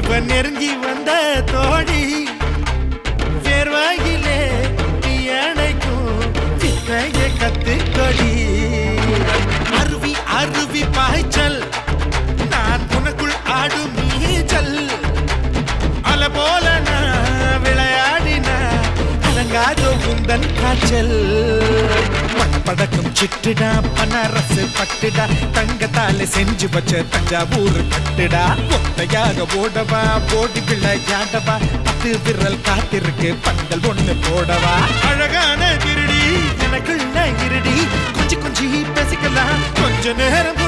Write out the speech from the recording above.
இவ நெருங்கி வந்த தோழி வேர்வாயிலே நீ அணைக்கும் சித்தைய கத்துக்கொடி அருவி அருவி பாய்ச்சல் நான் உனக்குள் ஆடும் நீச்சல் அல போல நான் விளையாடினா அலங்காதோ உந்தன் காய்ச்சல் படக்கும் சிட்டுடா பனரசு பட்டுடா தங்கத்தால செஞ்சு வச்ச தஞ்சாவூர் பட்டுடா ஒத்தையாக ஓடவா ஓடி விளையாடவா 10 விரல் காத்திருக்கு பந்தல் ஒண்ணு போடவா அழகான திருடி எனக்குள்ள இருடி கொஞ்சி கொஞ்சி பேசிக்கலாம் கொஞ்ச நேரம்